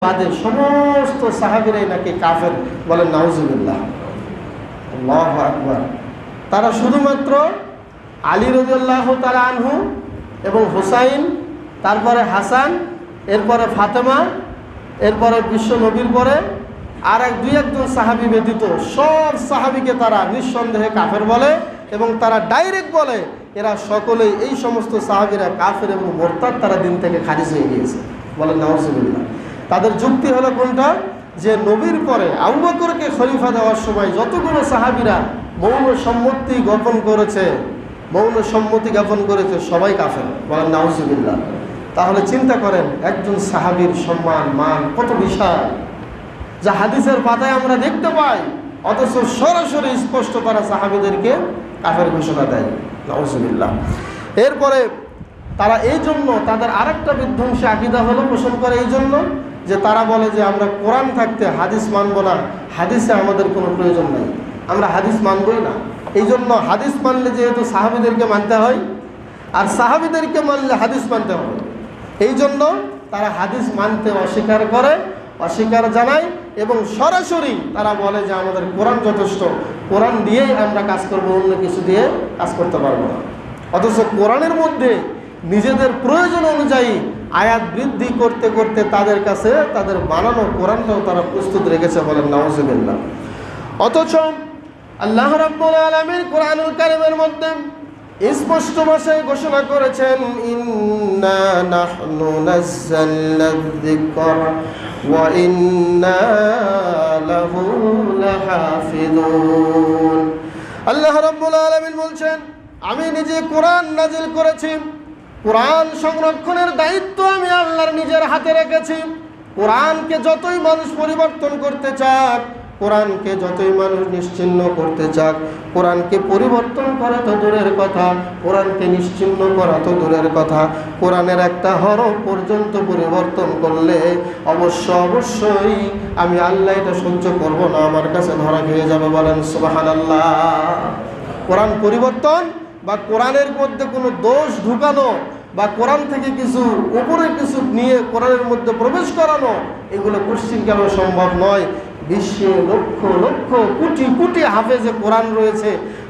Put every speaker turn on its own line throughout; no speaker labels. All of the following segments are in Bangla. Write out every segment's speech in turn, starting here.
বাদে সমস্ত সাহাবীরাই নাকি কাফের, বলেন নাউজুবিল্লাহ। আল্লাহু আকবার। তারা শুধুমাত্র আলী রাদিয়াল্লাহু তাআলা আনহু এবং হুসাইন, তারপরে হাসান, এরপরে ফাতেমা, এরপরে বিশ্ব নবীর পরে আর দুই একজন সাহাবী ব্যতীত সব সাহাবীকে তারা নিঃসন্দেহে কাফের বলে এবং তারা ডাইরেক্ট বলে এরা সকলেই, এই সমস্ত সাহাবীরা কাফের এবং মুরতাদ, তারা দিন থেকে খারিজ হয়ে গিয়েছে, বলেন নাউজুবিল্লাহ। তাদের যুক্তি হলো কোনটা, যে নবীর পরে আবু বকরকে খলিফা দেওয়ার সময় যতগুলো সাহাবীরা মৌন সম্মতি জ্ঞাপন করেছে সবাই কাফের, বলেন নাউজুবিল্লাহ। তাহলে চিন্তা করেন একজন সাহাবীর সম্মান মান কত বিশাল, যা হাদিসের পাতায় আমরা দেখতে পাই, অথচ সরাসরি স্পষ্ট তারা সাহাবীদেরকে কাফের ঘোষণা দেয়, নাউজুবিল্লাহ। এরপরে তারা এই জন্য তাদের আরেকটা বিধ্বংসী আকীদা হলো পোষণ করে এই জন্য যে তারা বলে যে আমরা কোরআন থাকতে হাদিস মানব না, হাদিসে আমাদের কোনো প্রয়োজন নাই, আমরা হাদিস মানবই না। এই জন্য হাদিস মানলে যেহেতু সাহাবীদেরকে মানতে হয় আর সাহাবীদেরকে মানলে হাদিস মানতে হবে, এই জন্য তারা হাদিস মানতে অস্বীকার জানায় এবং সরাসরি তারা বলে যে আমাদের কোরআন যথেষ্ট, কোরআন দিয়েই আমরা কাজ করবো, অন্য কিছু দিয়ে কাজ করতে পারবো না। অথচ কোরআনের মধ্যে নিজেদের প্রয়োজন অনুযায়ী আয়াত বৃদ্ধি করতে করতে তাদের কাছে তাদের বানানো কোরআনটাও তারা প্রস্তুত রেখেছে, বলেন নাউজুবিল্লাহ। অথচ আল্লাহ রাব্বুল আলামিন কোরআনুল কারীমের মধ্যে স্পষ্ট ভাষায় ঘোষণা করেছেন, ইন্না নাহনু নাযালনা যিকরা ওয়া ইন্না লাহু লাহাফিজুন। আল্লাহ রাব্বুল আলামিন বলছেন, আমি নিজে কোরআন নাজিল করেছি, কোরআন সংরক্ষণের দায়িত্ব আমি আল্লাহর নিজের হাতে রেখেছি। কোরআনকে যতই মানুষ পরিবর্তন করতে চাক, কোরআনকে যতই মানুষ নিশ্চিহ্ন করতে চাক, কোরআনকে পরিবর্তন করা তো দূরের কথা, কোরআনকে নিশ্চিহ্ন করা তো দূরের কথা, কোরআনের একটা হরফ পর্যন্ত পরিবর্তন করলে অবশ্যই আমি আল্লাহ এটা সহ্য করব না, আমার কাছে ধরা খেয়ে যাবে, বলেন সুবহানাল্লাহ। কোরআন পরিবর্তন বা কোরআনের মধ্যে কোনো দোষ ঢুকানো বা কোরআন থেকে কিছু উপরে কিছু নিয়ে কোরআনের মধ্যে প্রবেশ করানো, এগুলো কোশ্চিন কেন সম্ভব নয়। বিশ্বে লক্ষ লক্ষ কোটি কোটি হাফেজে কোরআন রয়েছে,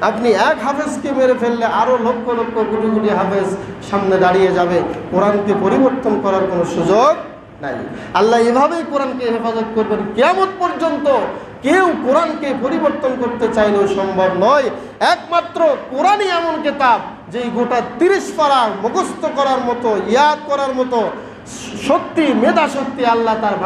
আপনি এক হাফেজকে মেরে ফেললে আরও লক্ষ লক্ষ কোটি কোটি হাফেজ সামনে দাঁড়িয়ে যাবে, কোরআনকে পরিবর্তন করার কোনো সুযোগ নাই। আল্লাহ এভাবেই কোরআনকে হেফাজত করবেন কিয়ামত পর্যন্ত। কেউ কোরআনকে পরিবর্তন করতে চাইলেও সম্ভব নয়। একমাত্র কোরআনই এমন কিতাব যেই গোটা 30 পারা মুখস্থ করার মতো, ইয়াদ করার মতো শক্তি, মেধা শক্তি আল্লাহ তার